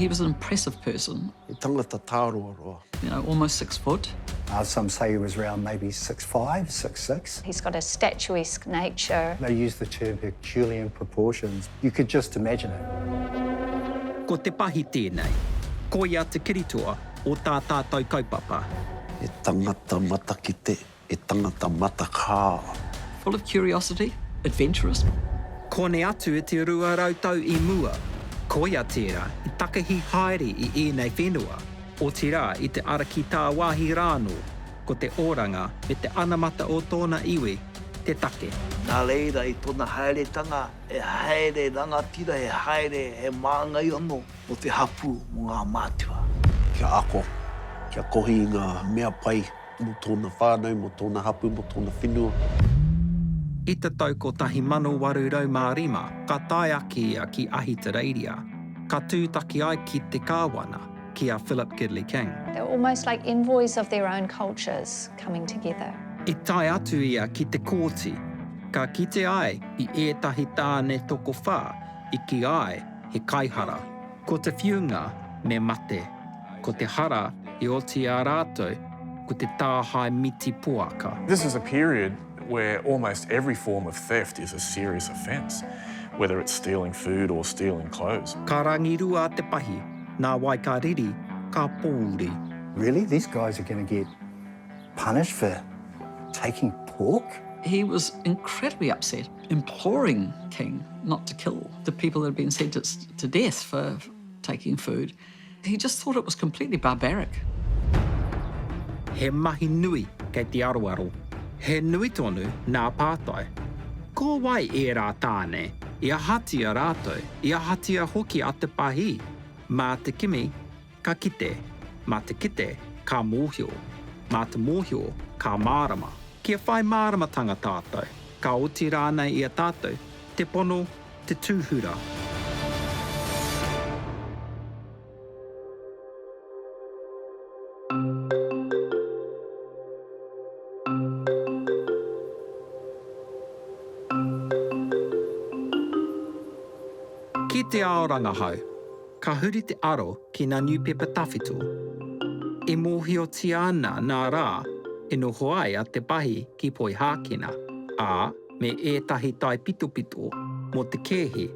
He was an impressive person. Tangata tāroa roa. You know, almost 6 foot. Some say he was around maybe 6'5", 6'6". He's got a statuesque nature. They use the term Herculean proportions. You could just imagine it. Ko Te Pahi tēnei, ko ia te kiritua o tā tātou kaupapa. E tangata matakite, e tangata matakā. Full of curiosity, adventurous. Kone atu e te rua rautau I mua. Ko ia tērā I takahi haere I ēnei whenua. O te rā I te ara ki tā wāhi rāno, ko te oranga me te anamata o tōna iwi, te take. Nā reira I tōna haeretanga, e haere rangatira, e haere he māngai ono o te hapu mo ngā mātua. Kia ako, kia kohi ngā mea pai mo tōna whānau, mo tōna hapu, mo tōna whenua. I te tau ko tahi mano waru rau mā rima, ka tae ake ia ki ahi te reiria. Ka tūtaki ai ki te kāwana, ki a Philip Gidley King. They're almost like envoys of their own cultures coming together. I tae atu ia ki te kōti, ka kite ai I ētahi tāne toko whā, I ki ai he kaihara. Ko te whiunga me mate, ko te hara I oti a rātou, ko te tāhai miti puaka. This is a period where almost every form of theft is a serious offence, whether it's stealing food or stealing clothes. Ka rangirua Te Pahi, nā wai ka riri, ka pōuri. Really? These guys are going to get punished for taking pork? He was incredibly upset, imploring King not to kill the people that had been sentenced to death for taking food. He just thought it was completely barbaric. He mahi nui kei te aroaro. He nui tonu nā pātai. Ko wai e rā tāne, ia hatia rātou, ia hatia hoki a Te Pahi. Mā te kimi, ka kite. Mā te kite, ka mōhio. Mā te mōhio, ka mārama. Kia whai māramatanga tātou. Ka oti rānei ia tātou, te pono, te tūhura. Ki te aoranga hau, ka huri te aro ki ngā niupepa tawhito. E mōhio ana nā rā, e noho ai a Te Pahi ki poi hākina, ā me ētahi tai pitopito mo te kehe.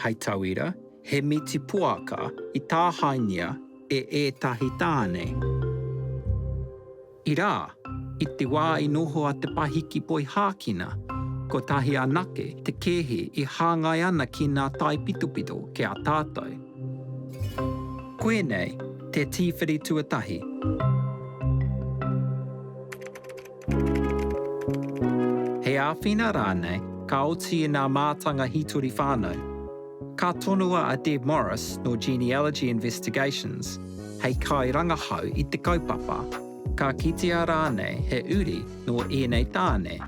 Hei tauira, he miti puaka I tā hainia e ētahi tāne. I rā, I te wā I noho a Te Pahi ki poi hākina, ko tahi anake te kehe I hāngai ana ki ngā tai pitopito ke a tātou. Koenei, te tīwhiri tuatahi. He āwhina rānei, ka oti I ngā mātanga hitori whānau. Ka tonua a Deb Morris no Genealogy Investigations, hei kai rangahau I te kaupapa, ka kitea rānei he uri no ēnei tāne.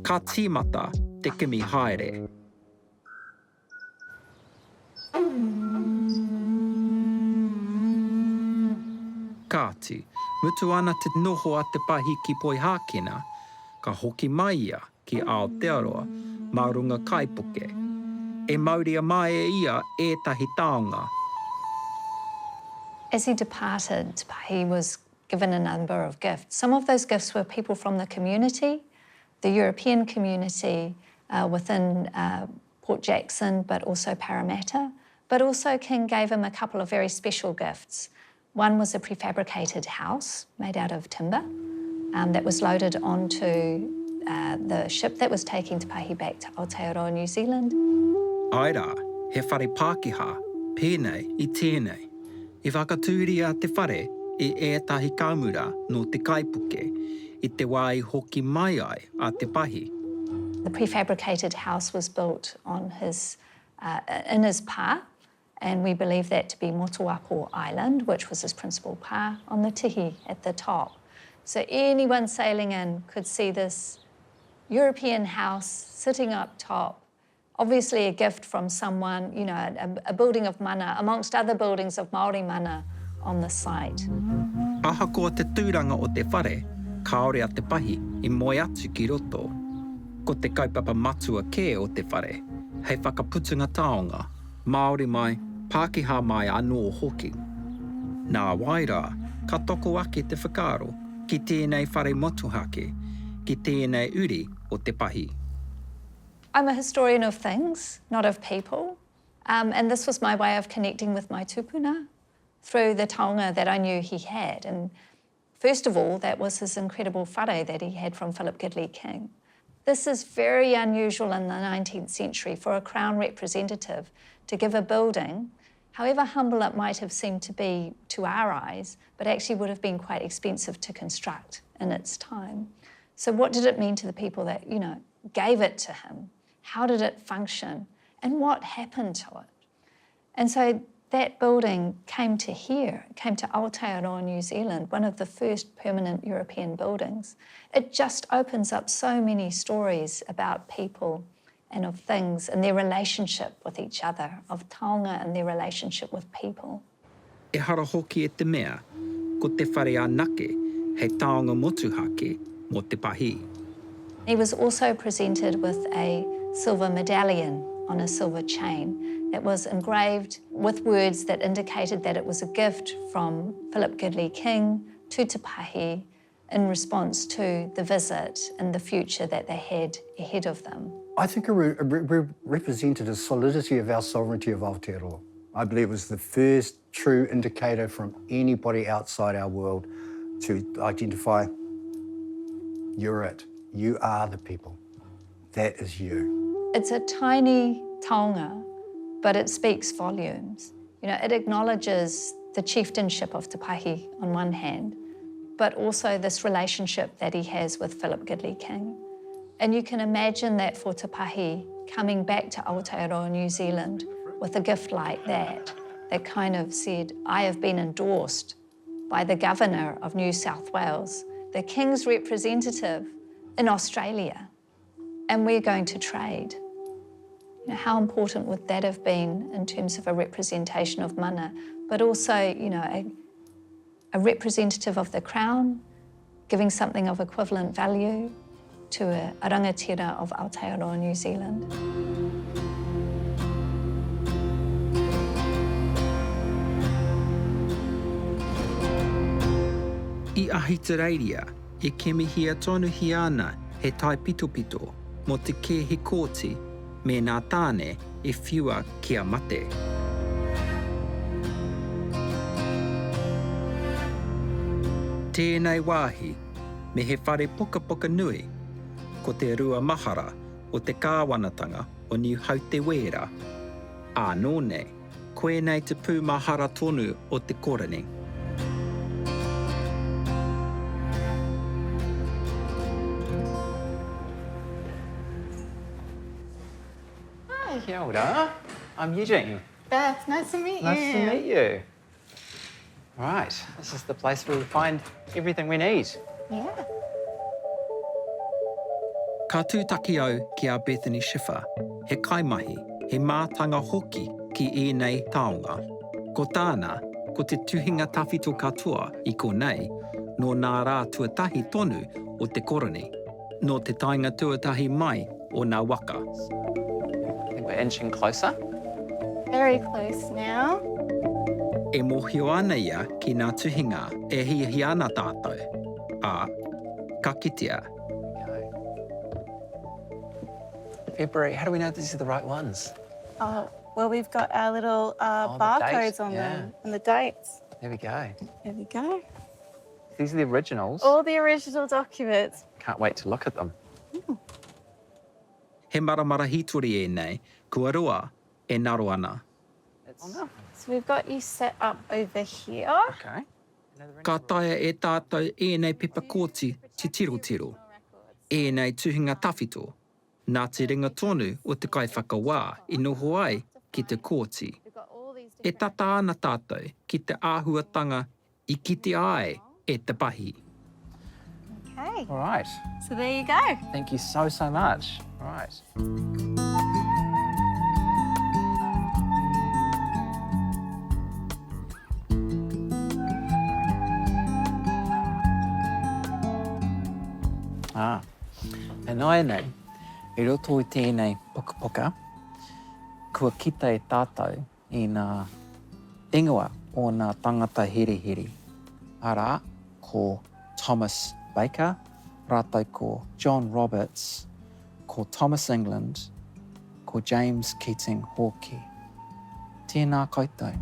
Ka tīmata te kimi haere. Kāti, mutu ana te noho a Te Pahi ki poi hākina, ka hoki mai ia ki Aotearoa, mā runga kaipuke. E mauria mai e ia ētahi taonga. As he departed, he was given a number of gifts. Some of those gifts were people from the community, the European community within Port Jackson, but also Parramatta. But also King gave him a couple of very special gifts. One was a prefabricated house made out of timber that was loaded onto the ship that was taking Te Pahi back to Aotearoa, New Zealand. Ai rā, he whare Pākehā, pēnei I tēnei. I whakatūri a te whare I ētahi kaumura no te kaipuke, I te wā I hoki mai ai a Te Pahi. The prefabricated house was built on in his pā, and we believe that to be Motuapo Island, which was his principal pā on the tihi at the top. So anyone sailing in could see this European house sitting up top, obviously a gift from someone, you know, a building of mana, amongst other buildings of Māori mana on the site. Aha ko te tūranga o te whare, kaore a Te Pahi I moe atu ki roto. Ko te kaupapa matua kē o te whare, hei whakaputunga taonga, Māori mai, Pākehā mai anō hoki. Nā wairā, ka toko ake te whakaaro ki tēnei whare motuhake, ki tēnei uri o Te Pahi. I'm a historian of things, not of people. And this was my way of connecting with my tupuna through the taonga that I knew he had. And first of all, that was his incredible whare that he had from Philip Gidley King. This is very unusual in the 19th century for a Crown representative to give a building, however humble it might have seemed to be to our eyes, but actually would have been quite expensive to construct in its time. So what did it mean to the people that, gave it to him? How did it function? And what happened to it? And so that building came to here, came to Aotearoa, New Zealand, one of the first permanent European buildings. It just opens up so many stories about people and of things and their relationship with each other, of taonga and their relationship with people. E hara hoki e te mea, ko te whare anake, hei taonga motuhake mo Te Pahi. He was also presented with a silver medallion on a silver chain that was engraved with words that indicated that it was a gift from Philip Gidley King to Te Pahi in response to the visit and the future that they had ahead of them. I think it represented the solidity of our sovereignty of Aotearoa. I believe it was the first true indicator from anybody outside our world to identify, you're it. You are the people. That is you. It's a tiny taonga, but it speaks volumes. It acknowledges the chieftainship of Te Pahi on one hand, but also this relationship that he has with Philip Gidley King. And you can imagine that for Te Pahi, coming back to Aotearoa, New Zealand, with a gift like that kind of said, I have been endorsed by the Governor of New South Wales, the King's representative in Australia, and we're going to trade. How important would that have been in terms of a representation of mana, but also, a representative of the Crown, giving something of equivalent value to a rangatira of Aotearoa, New Zealand. I Ahitereiria, e kemihia tonu hi ana he tai pitopito mo te ke he kōti me nā tāne e whiua kia mate. Tēnei wāhi, me he whare puka puka nui, ko te rua mahara o te kāwanatanga o New Hautewera. Anō nei, koe nei te pū mahara tonu o te korani. Kia ora. I'm Eugene. Beth, nice to meet you. Nice to meet you. Right, this is the place where we find everything we need. Yeah. Ka tūtaki au ki a Bethany Schiffer, he kaimahi, he mātanga hoki ki ēnei taonga. Ko tāna, ko te tuhinga tawhito katoa I konei, no nā rā tuatahi tonu o te koroni, no te tainga tuatahi mai o nā waka. I think we're inching closer. Very close now. E mohio ana ia ki nā tuhinga e hihi ana tātou. Ka kitea. February, how do we know these are the right ones? Oh, well, we've got our little the barcodes date, on yeah. them and the dates. There we go. There we go. These are the originals. All the original documents. Can't wait to look at them. He maramara hitori e nei, kua roa e naro ana. So we've got you set up over here. Okay. Ka taia e tātou ēnei pepakoti te tirotiro, ēnei tuhinga tawhito, nā te ringa tonu o te kaiwhakawā I noho ai ki te kōti. E tata ana tātou ki te āhuatanga I kite ai e Te Pahi. Okay. All right. So there you go. Thank you so, so much. All right. E noa nei, I roto I tēnei puka puka, kua kita e tātou i ngā ingoa o ngā tangata hirihiri. Arā, ko Thomas Baker, rātou ko John Roberts, ko Thomas England, ko James Keating Hawke. Tēnā koutou.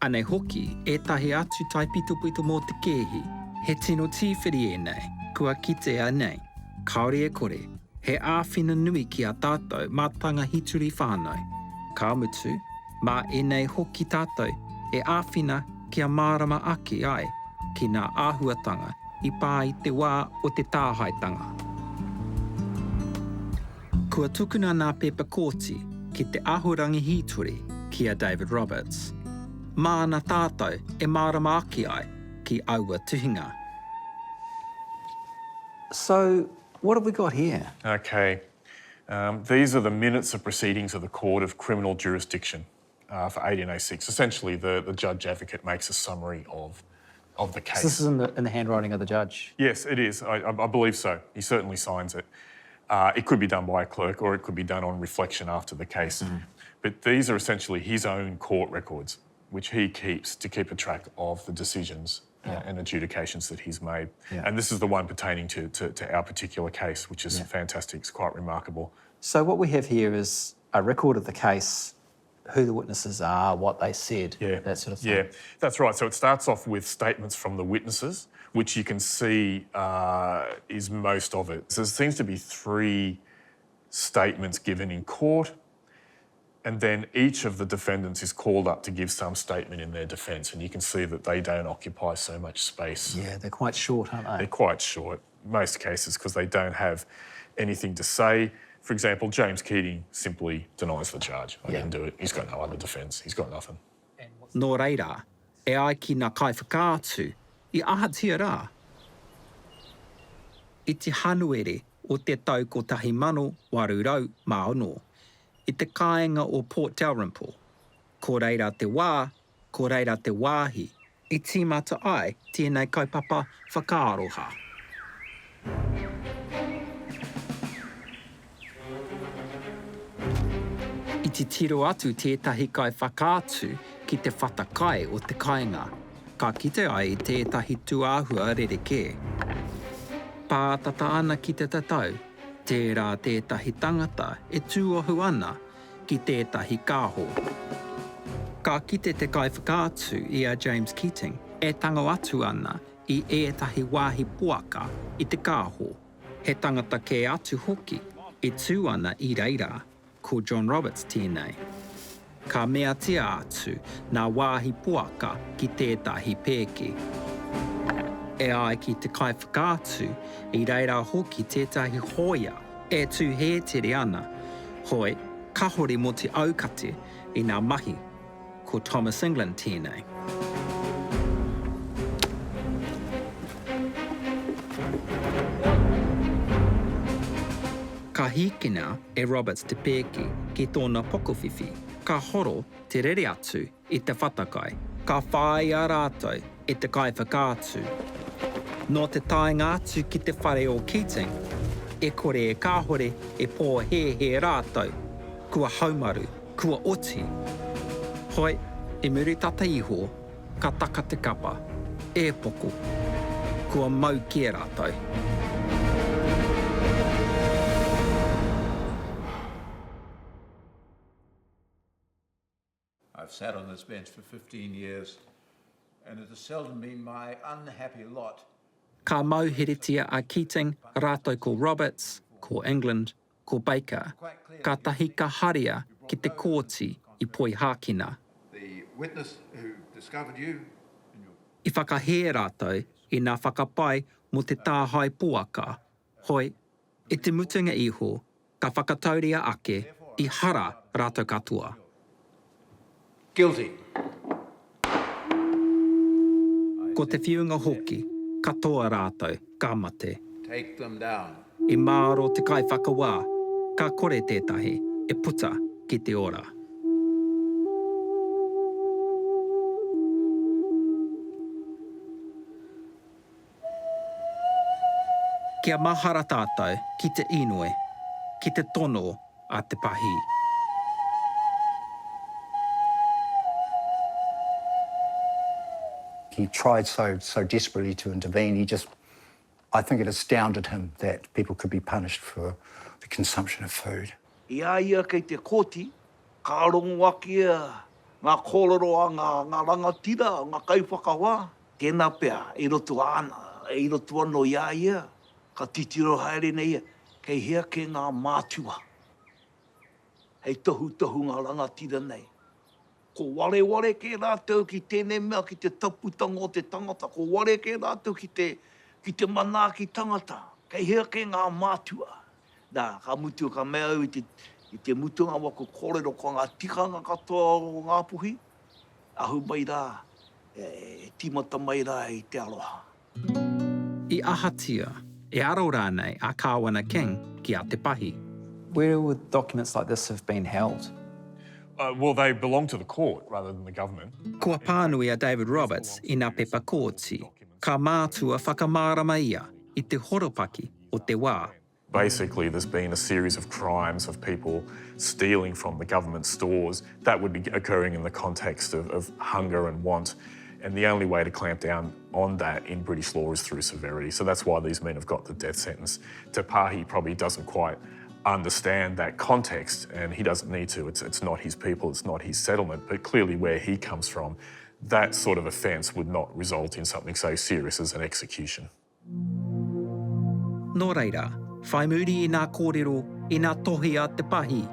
Anei hoki, ētahi atu tai pito mō te kēhi, he tino tīwhiri e nei, kua kitea nei. Kaore e kore, he āwhina nui ki a tātou mā tanga hituri whānau. Ka mutu, mā e nei hoki tātou, e āwhina ki a mārama ake ai, ki ngā āhuatanga i pā i te wā o te tāhaitanga. Kua tukuna ngā pepa kōti ki te ahurangi hituri ki a David Roberts. Māna tātou e mārama ake ai ki aua tuhinga. So, what have we got here? Okay. These are the minutes of proceedings of the Court of Criminal Jurisdiction for 1806. Essentially, the judge advocate makes a summary of the case. So this is in the handwriting of the judge? Yes, it is. I believe so. He certainly signs it. It could be done by a clerk or it could be done on reflection after the case. But these are essentially his own court records, which he keeps to keep a track of the decisions and adjudications that he's made. And this is the one pertaining to our particular case, which is fantastic. It's quite remarkable. So what we have here is a record of the case, who the witnesses are, what they said, that sort of thing. Yeah, that's right. So it starts off with statements from the witnesses, which you can see is most of it. So there seems to be 3 statements given in court, and then each of the defendants is called up to give some statement in their defence, and you can see that they don't occupy so much space. Yeah, they're quite short, aren't they? They're quite short, most cases, because they don't have anything to say. For example, James Keating simply denies the charge. I didn't do it. He's got no other defence. He's got nothing. Nō reira, e ai ki ngā kaiwhakaatu, I ahatia rā. I te hanuere o te tau ko 1880, I te kāinga o Port Dalrymple. Ko reira te wā, ko reira te wāhi, I tīmata ai tēnei kaupapa whakaaroha. I te tiro atu tētahi kai whakaatu ki te whatakai o te kāinga. Ka kite ai I tētahi tuāhua rerekē. Pātata ana ki te tatau, tērā tētahi tangata e tūohu ana ki tētahi kāho. Ka kite te kai whakaatu I a James Keating e tango atu ana I ētahi wāhi puaka I te kāho. He tangata kē atu hoki e tū ana I reira ko John Roberts tēnei. Ka mea tia atu nā wāhi puaka ki tētahi pēki. E ai ki te kai whakaatu I reira hoki tētahi hoia e tū he tere ana. Hoi, kahore mo te aukate I ngā mahi ko Thomas England tēnei. Ka hikina e Roberts te pēki ki tōna pokowhiwhi. Ka horo te rere atu I te whatakai. Ka whai a rātou I te kai whakaatu. Nō te tainga atu ki te whare o Keating, e kore e kāhore e pō he rātou. Kua haumaru, kua oti. Hoi, e muri tata iho, ka taka te kapa, e poko. Kua mau ki rātou. I've sat on this bench for 15 years, and it has seldom been my unhappy lot. Ka mauheretia a Keating, rātou ko Roberts, ko England, ko Baker. Ka tahi ka haria ki te kōti I poi hākina. The witness who discovered you... I whakahē rātou I ngā whakapai mo te tāhai puaka. Hoi, I te mutunga iho, ka whakatauria ake I hara rātou katoa. Guilty. Ko te whiunga hoki, katoa rātou, ka mate. Take them down. I māro te kai whakawā, ka kore tētahi, e puta ki te ora. Kia mahara tātou ki te inoi, ki te tono a Te Pahi. He tried so desperately to intervene. I think it astounded him that people could be punished for the consumption of food. Ia kei te koti, ka rongo akia, ngā kōrero a ngā rangatira, ngā kaiwhakawā. Tēnā pēr, i roto ana, i roto anō ia, ka titiro haere nei, kei hea ke ngā mātua. Hei tohu ngā rangatira nei. Ko ware ke rātou ki tēnei mea ki te taputanga o te tangata. Ko ware ke rātou ki te mana ki tangata. Kei hea ke ngā mātua. Nā, ka mutu ka mea au i te mutunga wako kōrero ko ngā tikanga katoa o ngā puhi. Ahu mai rā, timata mai rā i te aloha. I ahatia, e aro rānei a kāwana king ki a Te Pahi. Where would documents like this have been held? Well, they belong to the court rather than the government. Kua pānui a David Roberts i ngā pepa kōti, ka mātua whakamārama ia i te horopaki o te wā. Basically, there's been a series of crimes of people stealing from the government stores. That would be occurring in the context of hunger and want. And the only way to clamp down on that in British law is through severity. So that's why these men have got the death sentence. Te Pahi probably doesn't quite understand that context, and he doesn't need to. It's not his people, it's not his settlement, but clearly where he comes from, that sort of offence would not result in something so serious as an execution. Nō reira, whai muri i nā kōrero i nā tohi a Te Pahi,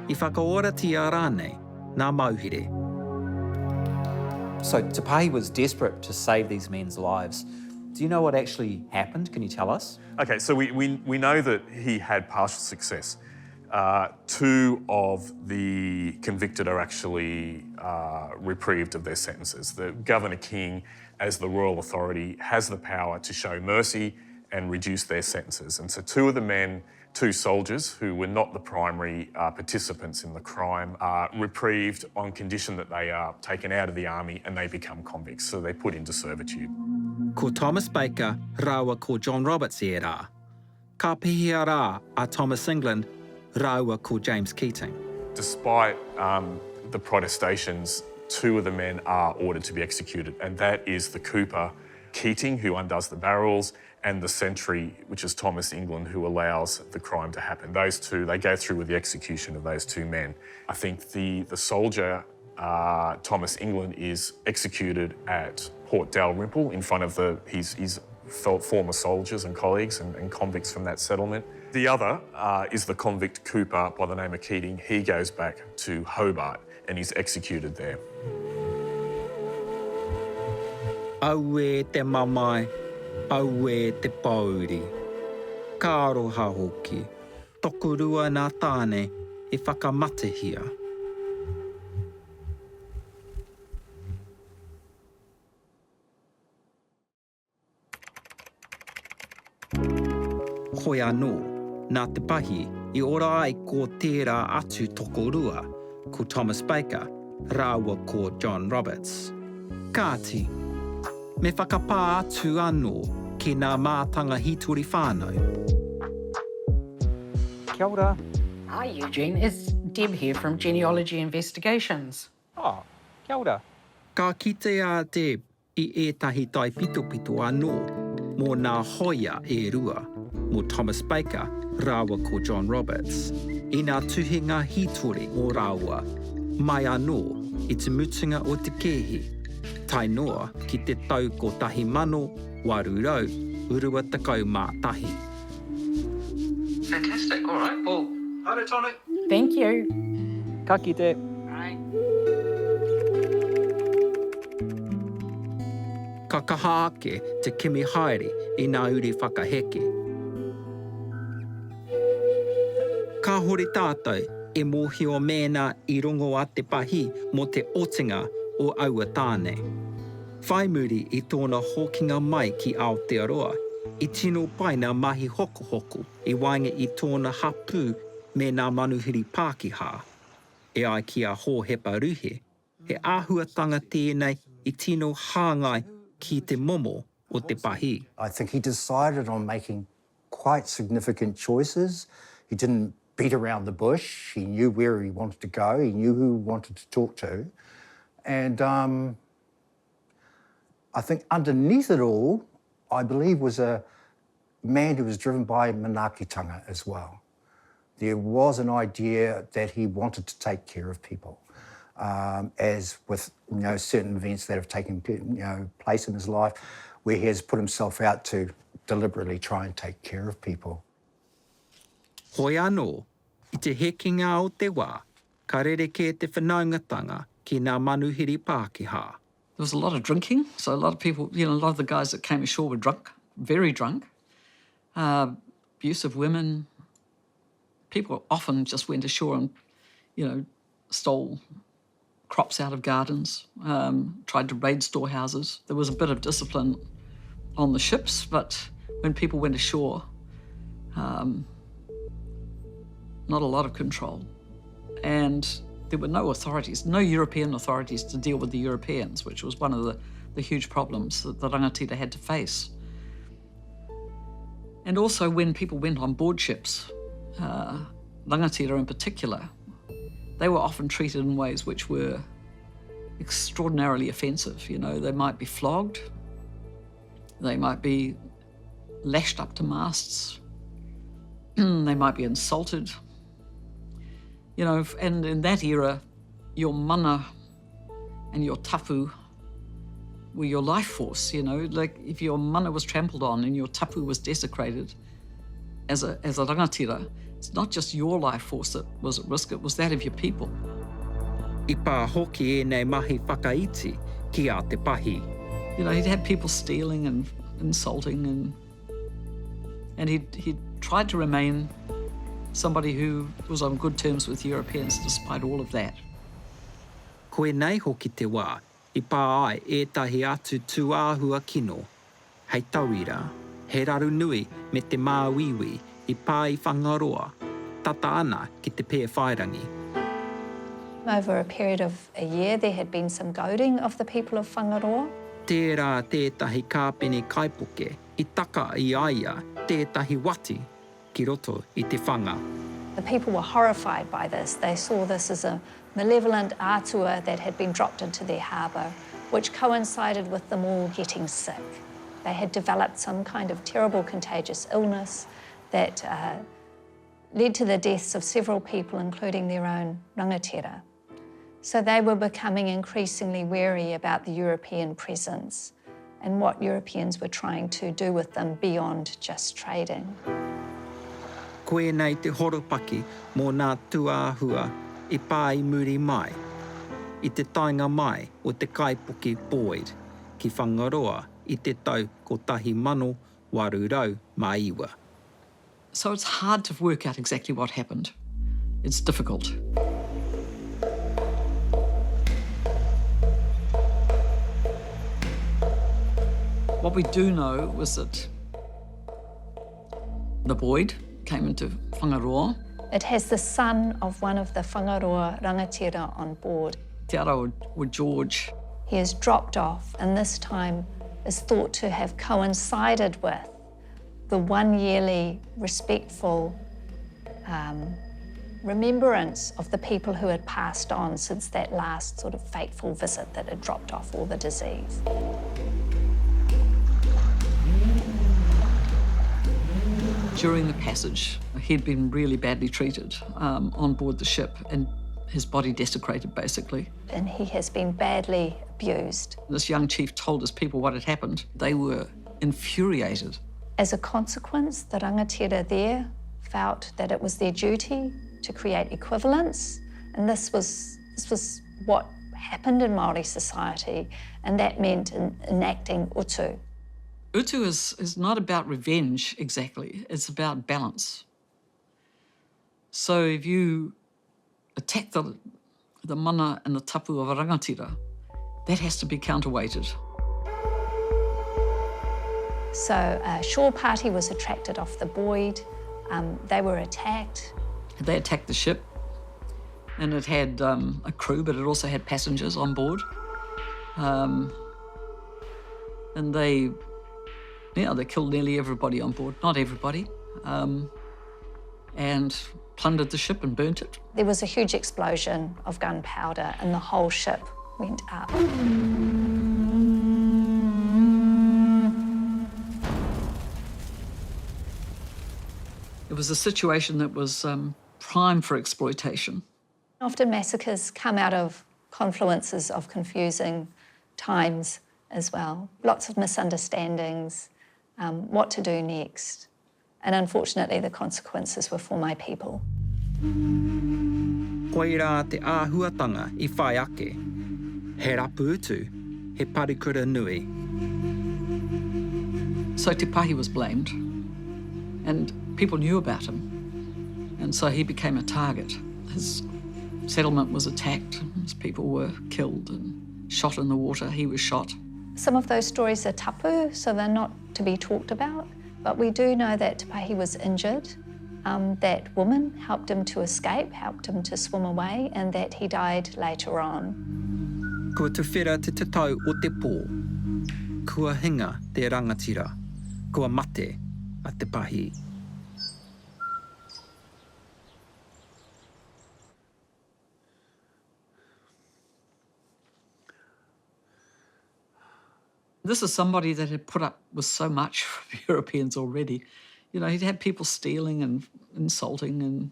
i whakaoratia rānei nā mauhere. So Te Pahi was desperate to save these men's lives. Do you know what actually happened? Can you tell us? Okay, so we know that he had partial success. Two of the convicted are actually reprieved of their sentences. The Governor King, as the royal authority, has the power to show mercy and reduce their sentences. And so two of the men, two soldiers who were not the primary participants in the crime, are reprieved on condition that they are taken out of the army and they become convicts, so they're put into servitude. Ko Thomas Baker, rawa ko John Roberts e rā. Ka pihia rā a Thomas England, rawa ko James Keating. Despite the protestations, two of the men are ordered to be executed, and that is the cooper, Keating, who undoes the barrels, and the sentry, which is Thomas England, who allows the crime to happen. Those two, they go through with the execution of those two men. I think the soldier, Thomas England, is executed at Port Dalrymple in front of his former soldiers and colleagues and convicts from that settlement. The other is the convict cooper by the name of Keating. He goes back to Hobart and he's executed there. Aue te mamai, aue te pauri. Ka aroha hoki, tokurua nā tāne e whakamatehia. Hoi anō, nā Te Pahi, I ora ai ko tērā atu tokorua, ko Thomas Baker, rāua ko John Roberts. Kāti, me whakapā atu anō ki nā mātanga hitori whānau. Kia ora. Hi, Eugene. It's Deb here from Genealogy Investigations. Oh, kia ora. Ka kite a Deb I ētahi tai pito anō mō nā hoia e rua, mō Thomas Baker, rāua ko John Roberts. I nā tuhinga hitori o rāua, mai anō I te mutunga o te kehi. Tai noa ki te tau ko tahi mano, warurau, urua takau mā tahi. Fantastic. All right. Well, Haere tonu. thank you. Ka kite. Right. Ka kaha ake te kimi haere I nā uri whakaheke. Ka hori tātou e mōhio mēnā I rongo a Te Pahi mō te otinga o aua tāne. Whai muri I tōna hokinga mai ki Aotearoa, I tino pai nā mahi hokohoko I wainga I tōna hapu me nā manuhiri Pākehā. E ai ki a hōhepa ruhe, he āhuatanga tēnei I tino hāngai ki te momo o Te Pahi. I think he decided on making quite significant choices. He didn't beat around the bush. He knew where he wanted to go. He knew who he wanted to talk to. And I think underneath it all, I believe, was a man who was driven by manaakitanga as well. There was an idea that he wanted to take care of people, as with certain events that have taken place in his life, where he has put himself out to deliberately try and take care of people. Hoi anō, I te hekinga o te wā, ka rereke te whanaungatanga ki ngā manuhiri Pākehā. There was a lot of drinking, so a lot of people, a lot of the guys that came ashore were drunk, very drunk. Abuse of women. People often just went ashore and, stole crops out of gardens, tried to raid storehouses. There was a bit of discipline on the ships, but when people went ashore, not a lot of control. And there were no authorities, no European authorities to deal with the Europeans, which was one of the huge problems that the rangatira had to face. And also when people went on board ships, rangatira in particular, they were often treated in ways which were extraordinarily offensive. They might be flogged, they might be lashed up to masts, they might be insulted. And in that era, your mana and your tapu were your life force, like if your mana was trampled on and your tapu was desecrated as a rangatira, it's not just your life force that was at risk, it was that of your people. I pā hoki e nei mahi whakaiti ki a Te Pahi. He'd had people stealing and insulting and he tried to remain somebody who was on good terms with Europeans despite all of that. Koe nei hoki te wā, I pā ai ētahi atu tūāhua kino. Hei tauira, he raru nui me te māwiwi I pā I whangaroa, tata ana ki te pē whairangi. Over a period of a year, there had been some goading of the people of Whangaroa. Tērā tētahi kāpene kaipoke, I taka I aia tētahi wati ki roto I te whanga. The people were horrified by this. They saw this as a malevolent atua that had been dropped into their harbour, which coincided with them all getting sick. They had developed some kind of terrible contagious illness that led to the deaths of several people, including their own rangatira. So they were becoming increasingly wary about the European presence and what Europeans were trying to do with them beyond just trading. Koe nei te horopaki mō nā tuāhua I pā I muri mai, I te tainga mai o te kaipoki Boyd, ki Whangaroa I te tau ko tahi mano warurau maiwa. So it's hard to work out exactly what happened. It's difficult. What we do know was that the Boyd came into Whangaroa. It has the son of one of the Whangaroa rangatira on board. Te ara o George. He is dropped off, and this time is thought to have coincided with the one-yearly respectful remembrance of the people who had passed on since that last sort of fateful visit that had dropped off all the disease. During the passage, he'd been really badly treated on board the ship and his body desecrated, basically. And he has been badly abused. This young chief told his people what had happened. They were infuriated. As a consequence, the rangatira there felt that it was their duty to create equivalence, and this was what happened in Māori society, and that meant enacting utu. Utu is not about revenge exactly, it's about balance. So if you attack the mana and the tapu of a rangatira, that has to be counterweighted. So a shore party was attracted off the Boyd. They were attacked. They attacked the ship, and it had a crew, but it also had passengers on board. And they killed nearly everybody on board, not everybody, and plundered the ship and burnt it. There was a huge explosion of gunpowder and the whole ship went up. It was a situation that was prime for exploitation. Often massacres come out of confluences of confusing times as well. Lots of misunderstandings, what to do next. And unfortunately, the consequences were for my people. Koe rā te āhuatanga I whai ake. He rapu utu, he parikura nui. So Te Pahi was blamed, and people knew about him. And so he became a target. His settlement was attacked, his people were killed and shot in the water. He was shot. Some of those stories are tapu, so they're not to be talked about. But we do know that Te Pahi was injured, that woman helped him to escape, helped him to swim away, and that he died later on. Kua tuwhera te tatau o te pō. Kua hinga te rangatira. Kua mate a Te Pahi. This is somebody that had put up with so much from Europeans already. You know, he'd had people stealing and insulting,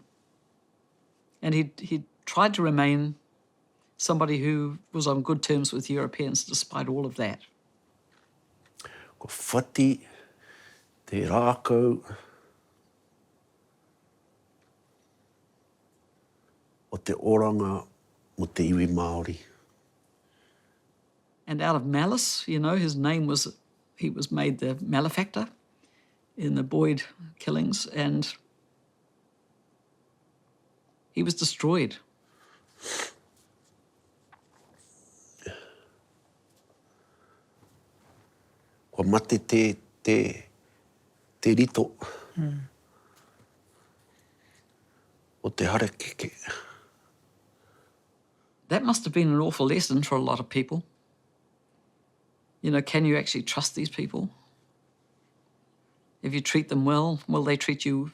and he'd tried to remain somebody who was on good terms with Europeans despite all of that. Ko whati, te rākau, o te oranga mo te iwi Māori. And out of malice, you know, he was made the malefactor in the Boyd killings, and he was destroyed. Kua mate te rito o te harakeke. That must have been an awful lesson for a lot of people. You know, can you actually trust these people? If you treat them well, will they treat you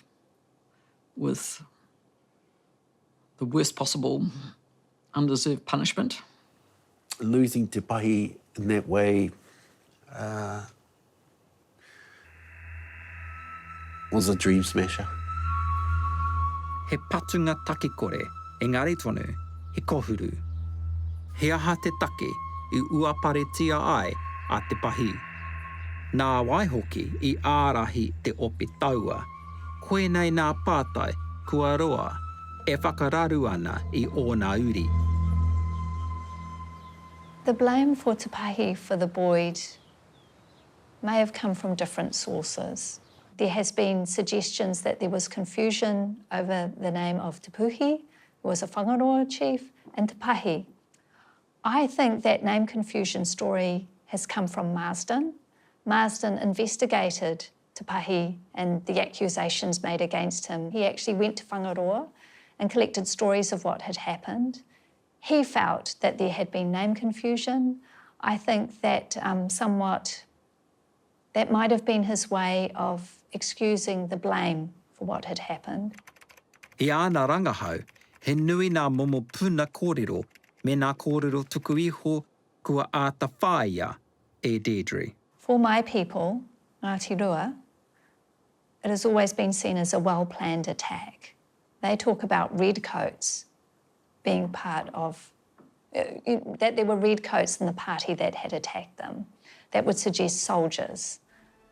with the worst possible undeserved punishment? Losing Te Pahi in that way was a dream smasher. He patunga takikore, engari tonu, he kohuru. He aha te take I uaparetia ai a Te Pahi. Nā waihoki I ārahi te opi taua. Koenei nā pātai, kua roa, e whakararu ana I ōna uri. The blame for Te Pahi for the Boyd may have come from different sources. There has been suggestions that there was confusion over the name of Te Puhi, who was a whangaroa chief, and Te Pahi. I think that name confusion story has come from Marsden. Marsden investigated Te Pahi and the accusations made against him. He actually went to Whangaroa and collected stories of what had happened. He felt that there had been name confusion. I think that that might have been his way of excusing the blame for what had happened. I āna rangahau, he nui nā momo puna kōrero me nā kōrero tuku iho kua āta whāia e Deirdre. For my people, Ngāti Rua, it has always been seen as a well-planned attack. They talk about redcoats being part of, that there were redcoats in the party that had attacked them. That would suggest soldiers.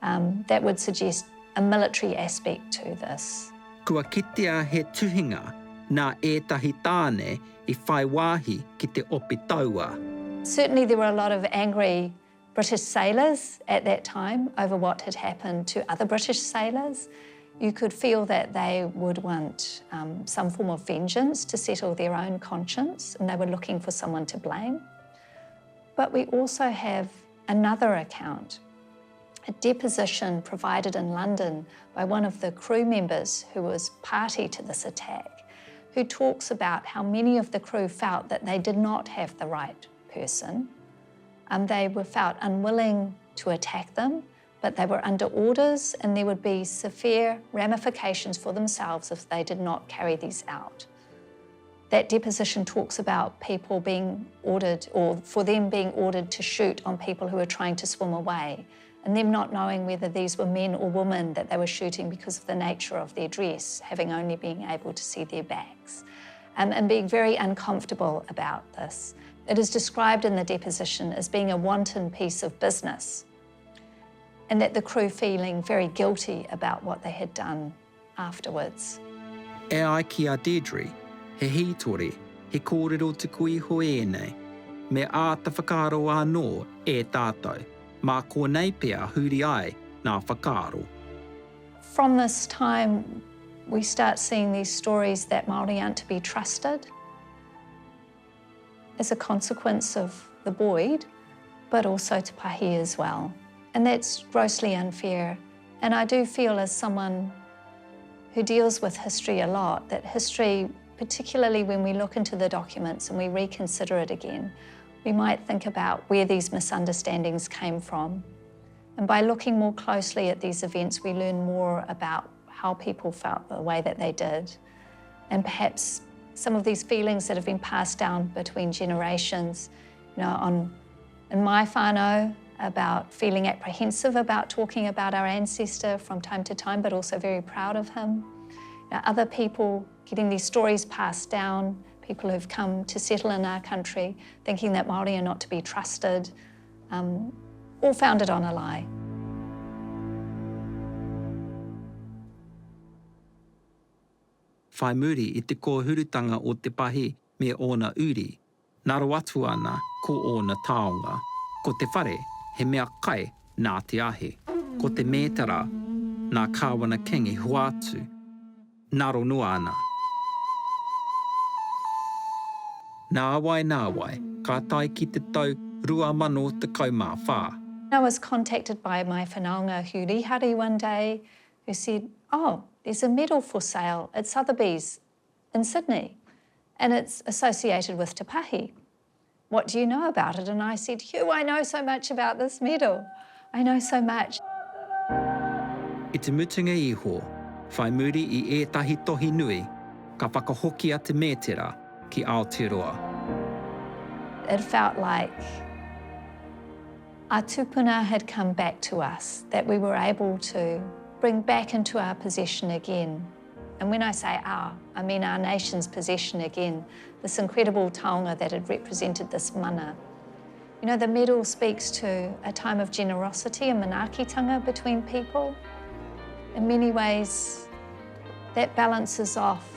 That would suggest a military aspect to this. Kua kitea he tuhinga nā ētahi tāne I whai wāhi ki te opi taua. Certainly there were a lot of angry British sailors at that time over what had happened to other British sailors. You could feel that they would want some form of vengeance to settle their own conscience, and they were looking for someone to blame. But we also have another account, a deposition provided in London by one of the crew members who was party to this attack, who talks about how many of the crew felt that they did not have the right person. They were felt unwilling to attack them, but they were under orders, and there would be severe ramifications for themselves if they did not carry these out. That deposition talks about people being ordered, or for them being ordered to shoot on people who were trying to swim away and them not knowing whether these were men or women that they were shooting because of the nature of their dress, having only been able to see their backs, and being very uncomfortable about this. It is described in the deposition as being a wanton piece of business, and that the crew feeling very guilty about what they had done afterwards. E ai ki a Deirdre, he hītori, he kōrero te kui ho ēnei, me ā ta whakaro anō e tātou, mā ko nei pia huri ai nā whakaro. From this time, we start seeing these stories that Māori aren't to be trusted as a consequence of the Boyd, but also Te Pahi as well. And that's grossly unfair. And I do feel, as someone who deals with history a lot, that history, particularly when we look into the documents and we reconsider it again, we might think about where these misunderstandings came from. And by looking more closely at these events, we learn more about how people felt the way that they did. And perhaps some of these feelings that have been passed down between generations, you know, in my whānau, about feeling apprehensive about talking about our ancestor from time to time, but also very proud of him. You know, other people getting these stories passed down, people who've come to settle in our country, thinking that Māori are not to be trusted, all founded on a lie. Whai muri I te kōhurutanga o Te Pahi me ōna uri, naro atu ana ko ōna taonga, ko te whare he mea kai nā te ahe, ko te mētara nā kāwana kingi huatu, naro noa ana. Nā wai, ka tai ki te tau 2014. I was contacted by my whanaunga hurihari one day who said, oh, there's a medal for sale at Sotheby's in Sydney and it's associated with Te Pahi. What do you know about it? And I said, Hugh, I know so much about this medal. I know so much. I te mutunga iho, whai muri I ētahi tohi nui, ka whakahoki a te mētera ki Aotearoa. It felt like our tupuna had come back to us, that we were able to bring back into our possession again. And when I say our, I mean our nation's possession again, this incredible taonga that had represented this mana. You know, the medal speaks to a time of generosity and manaakitanga between people. In many ways, that balances off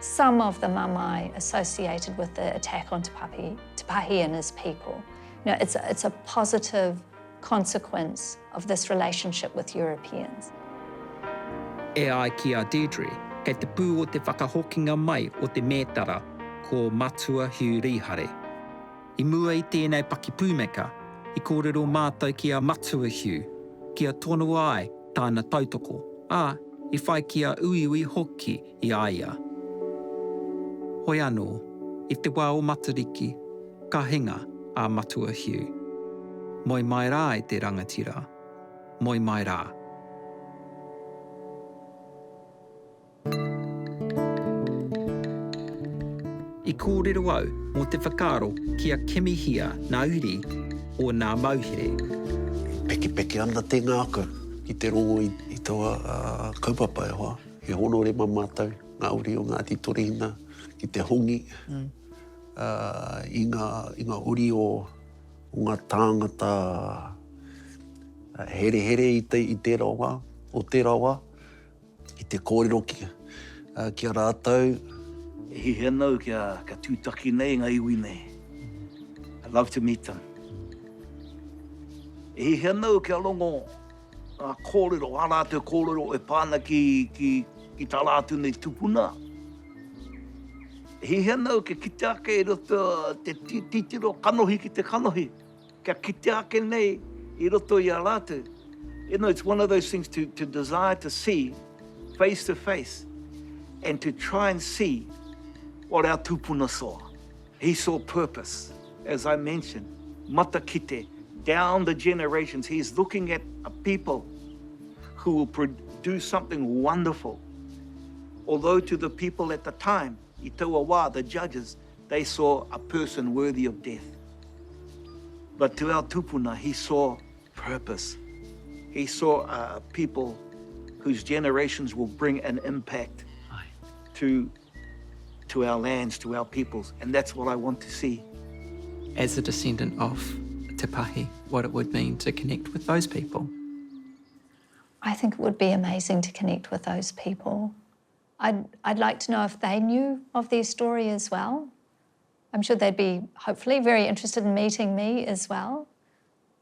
some of the mamai associated with the attack on Te Pahi and his people. You know, it's a positive consequence of this relationship with Europeans. E ai ki a Deirdre, kei te pū o te whakahokinga mai o te mētara ko matua hurihare. I mua I tēnei paki pūmeka, I kōrero mātou ki a matua hiu, ki a tonu ai tāna tautoko, I whai ki a uiui hoki I aia. Hoi anō, I te wā o matariki, ka hinga a matua hiu. Moi mai rā I te rangatira, moi mai rā. I kōrero au mō te whakaro ki a kemihia nā uri o nā mauhere. Peke ana te ngākau ki te rongo I taua kaupapa e hoa. He hono re mamātau, ngā uri o ngā titorina, ki te hongi, I ngā uri o ngā tāngata here I te rawa, o te rawa, I te kōrero ki a rātau. He henau ka tūtaki nei ngā iwi nei. I'd love to meet them. He henau kia longo a kōrero, a rātou kōrero e pāna ki tā rātou nei tupuna. He henau ke kite ake I roto te titiro kanohi ki te kanohi. Kia kite ake nei I roto I a rātou. You know, it's one of those things to desire to see face to face and to try and see what our tupuna saw. He saw purpose, as I mentioned, matakite, down the generations. He's looking at a people who will produce something wonderful. Although to the people at the time, I taua wā, the judges, they saw a person worthy of death. But to our tupuna, he saw purpose. He saw people whose generations will bring an impact to our lands, to our peoples, and that's what I want to see. As a descendant of Te Pahi, what it would mean to connect with those people. I think it would be amazing to connect with those people. I'd like to know if they knew of their story as well. I'm sure they'd be, hopefully, very interested in meeting me as well.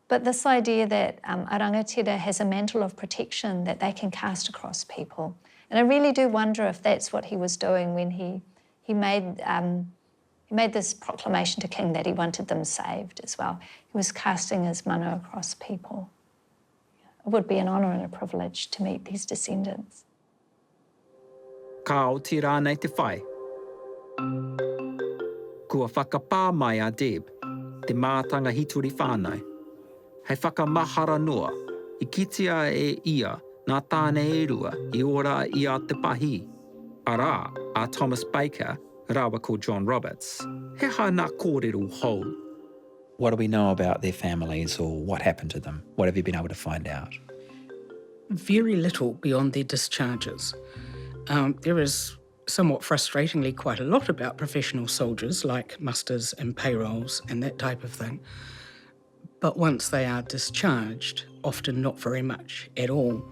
But this idea that a rangatira has a mantle of protection that they can cast across people. And I really do wonder if that's what he was doing when he made this proclamation to King that he wanted them saved as well. He was casting his mana across people. It would be an honour and a privilege to meet these descendants. Ka o ti rānei te whai. Kua whakapā mai a Deb, te mātanga hituri whānau. Hei whakamahara noa, I kitea e ia nā tāne e rua I ora I a Te Pahi. Arā, a Thomas Baker, rawa ko John Roberts. He ha nā kōrero hou. What do we know about their families or what happened to them? What have you been able to find out? Very little beyond their discharges. There is somewhat frustratingly quite a lot about professional soldiers, like musters and payrolls and that type of thing. But once they are discharged, often not very much at all.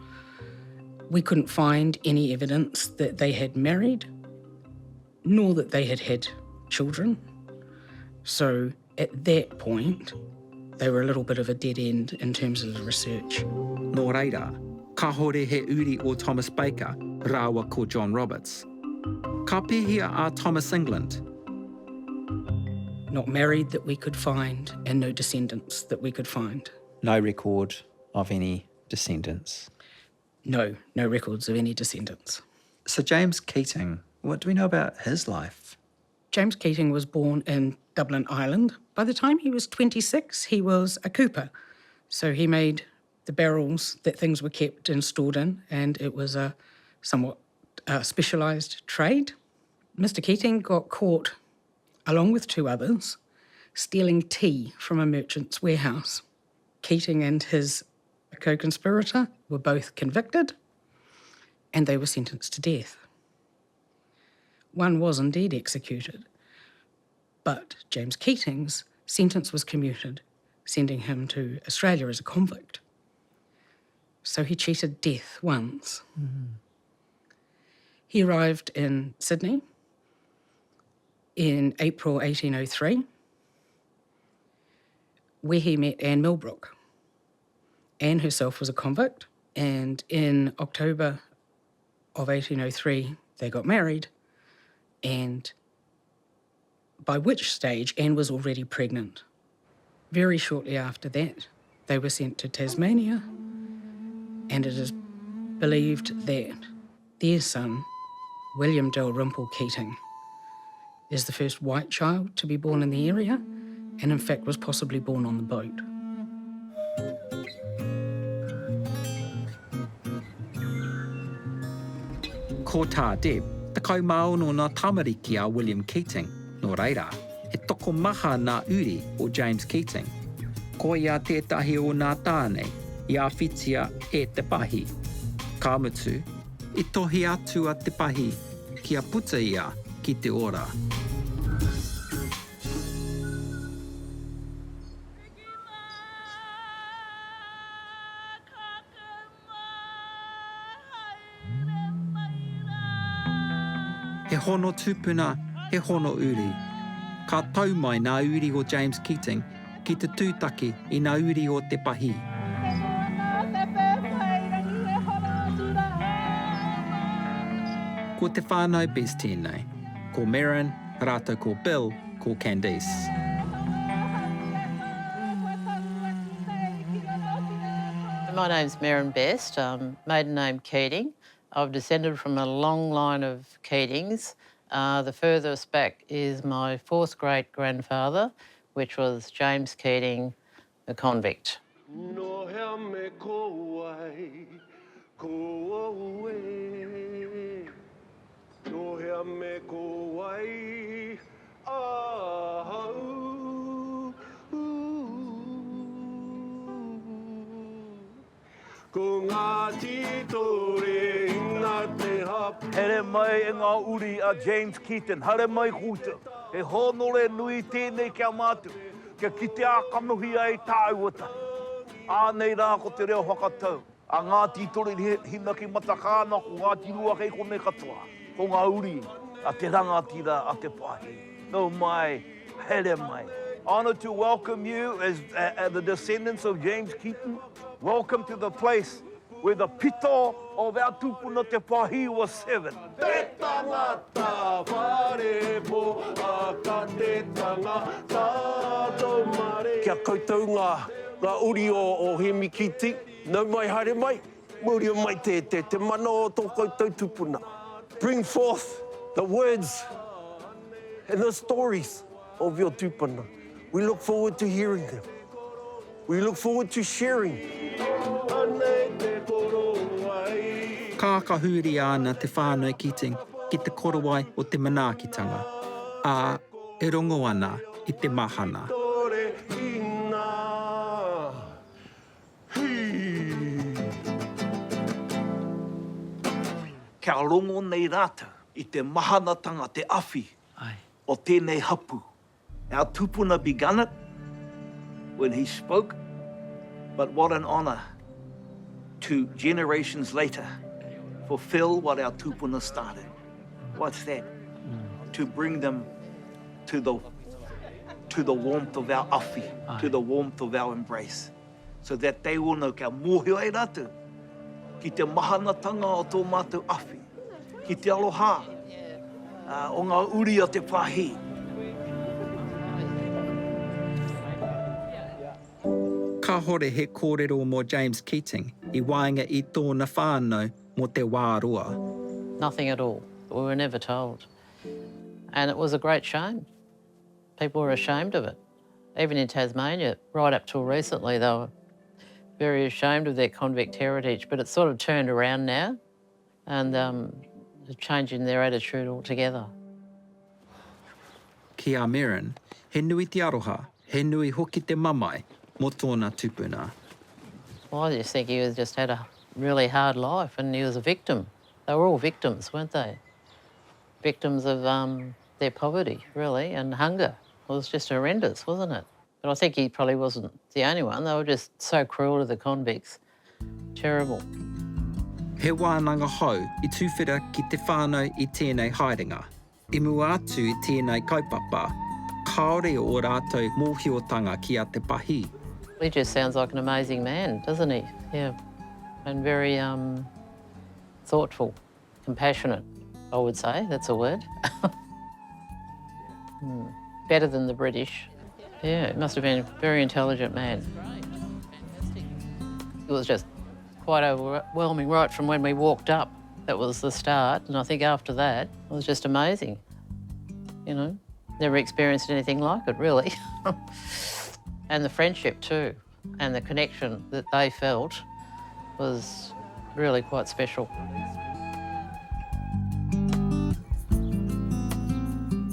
We couldn't find any evidence that they had married, nor that they had had children. So at that point, they were a little bit of a dead end in terms of the research. Nō reira, ka hore he uri o Thomas Baker, rawa ko John Roberts. Ka pēhia a Thomas England. Not married that we could find, and no descendants that we could find. No record of any descendants? No records of any descendants. So James Keating, what do we know about his life? James Keating was born in Dublin, Ireland. By the time he was 26, he was a cooper. So he made the barrels that things were kept and stored in, and it was a somewhat specialised trade. Mr. Keating got caught, along with two others, stealing tea from a merchant's warehouse. Keating and his co-conspirator were both convicted, and they were sentenced to death. One was indeed executed, but James Keating's sentence was commuted, sending him to Australia as a convict. So he cheated death once. Mm-hmm. He arrived in Sydney in April 1803, where he met Anne Millbrook. Anne herself was a convict, and in October of 1803, they got married, and by which stage Anne was already pregnant. Very shortly after that, they were sent to Tasmania, and it is believed that their son, William Dalrymple Keating, is the first white child to be born in the area, and in fact was possibly born on the boat. Ko tā Deb, te kaumāono nā tamariki a William Keating. Nō reira, he toko maha nā uri o James Keating. Ko ia tētahi o nā tāne, ia whitia e Te Pahi. Ka mutu, I tohi atu a Te Pahi, kia puta ia ki te ora. He hono tupuna, he hono uri. Ka tau mai nā uri o James Keating ki te tūtaki I nā uri o Te Pahi. Ko te whānau best tēnei. Ko Merrin, rātou ko Bill, ko Candice. My name's Merrin Best, maiden name Keating. I've descended from a long line of Keatings. The furthest back is my fourth great-grandfather, which was James Keating, the convict. Ko ngā titore ina te hapa. Here mai e ngā uri a James Keaton, hare mai kūta. He honore nui tēnei kia mātu, kia kite a kanohi ai tāuata. Ānei rā ko te reo whakatau. A ngā titore hina ki matakāna, ko ngā tirua kei konei katoa. Ko ngā uri a te rangatira a te pahi. No mai, here mai. Honoured to welcome you as the descendants of James Keaton. Welcome to the place where the pito of our tupuna Te Pahi was 7. Te tangata whare po a ka te tangata tō mare. Kia koutou ngā uri o he mikiti. Nau mai haere mai. Muri o mai te mana o tō koutou tupuna. Bring forth the words and the stories of your tupuna. We look forward to hearing them. We look forward to sharing. Ka kahuri ana te whānau Keating ki te korowai o te manaakitanga. Ā, e rongo ana i te mahana. Kia rongo nei rātou i te mahanatanga, te awhi o tēnei hapu. Our tupuna began it when he spoke, but what an honour to generations later fulfill what our tupuna started. What's that? To bring them to the warmth of our awhi, to the warmth of our embrace, so that they will know kia mōhio ai rātou ki te mahanatanga o tō mātou awhi, ki te aloha o ngā uri o te pahi. Ka hore he kōrero mō James Keating I Wāhanga I tōna whānau mō te wārua. Nothing at all. We were never told. And it was a great shame. People were ashamed of it. Even in Tasmania, right up till recently, they were very ashamed of their convict heritage, but it's sort of turned around now and they're changing their attitude altogether. Ki a Merrin, he nui te aroha, he nui hoki te mamai mō tōna tupuna. Well, I just think he just had a really hard life and he was a victim. They were all victims, weren't they? Victims of their poverty, really, and hunger. It was just horrendous, wasn't it? But I think he probably wasn't the only one. They were just so cruel to the convicts. Terrible. He wānanga hau I tūwhera ki te whānau I tēnei haerenga. I mua atu I tēnei kaupapa, kaore o rātou mōhiotanga ki a Te Pahi. He just sounds like an amazing man, doesn't he? Yeah. And very thoughtful, compassionate, I would say. That's a word. Better than the British. Yeah, he must have been a very intelligent man. It was just quite overwhelming right from when we walked up. That was the start, and I think after that, it was just amazing. You know, never experienced anything like it, really. And the friendship too, and the connection that they felt was really quite special.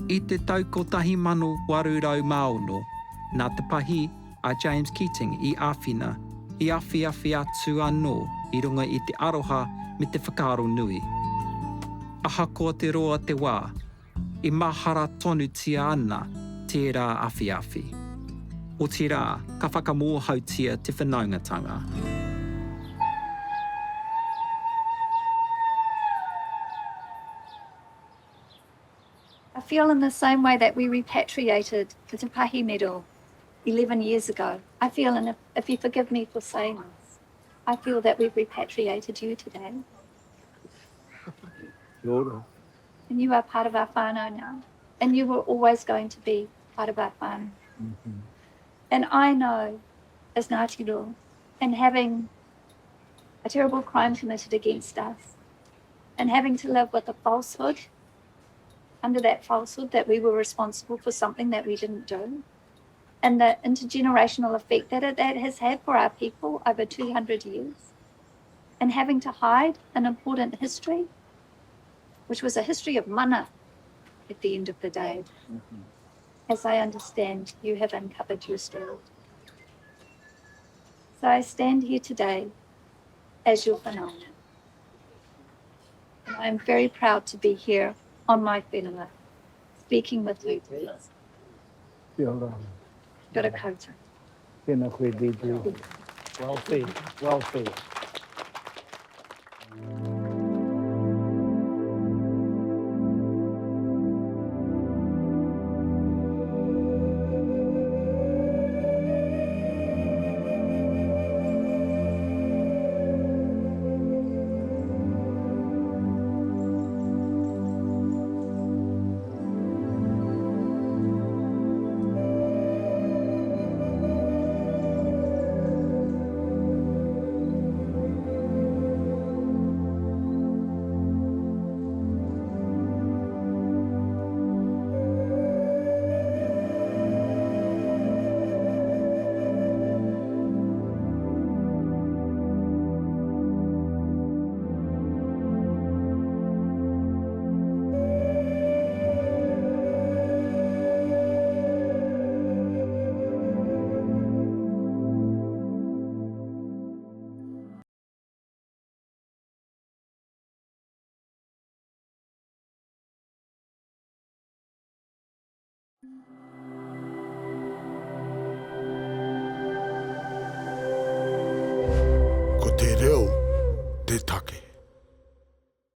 I te tau ko tahi mano warurau maono, nā Te Pahi a James Keating I āwhina, I awhi atu anō I runga I te aroha me te whakaaro nui. Aha ko te roa te wā, I mahara tonu tia ana tērā awhi. O te rā, ka whakamōhautia te whanaungatanga. I feel in the same way that we repatriated the Te Pahi medal 11 years ago. I feel, and if you forgive me for saying this, I feel that we've repatriated you today. And you are part of our whānau now. And you were always going to be part of our whānau. And I know, as Ngāti Rō, and having a terrible crime committed against us, and having to live with a falsehood, under that falsehood that we were responsible for something that we didn't do, and the intergenerational effect that that has had for our people over 200 years, and having to hide an important history, which was a history of mana at the end of the day. As I understand, you have uncovered your story. So I stand here today as your whānau. And I'm very proud to be here on my whenua, speaking with you. Kia ora. Kia ora koutou. Tēnā koe, Deidre. Well said, well said. Ko te reo, te take.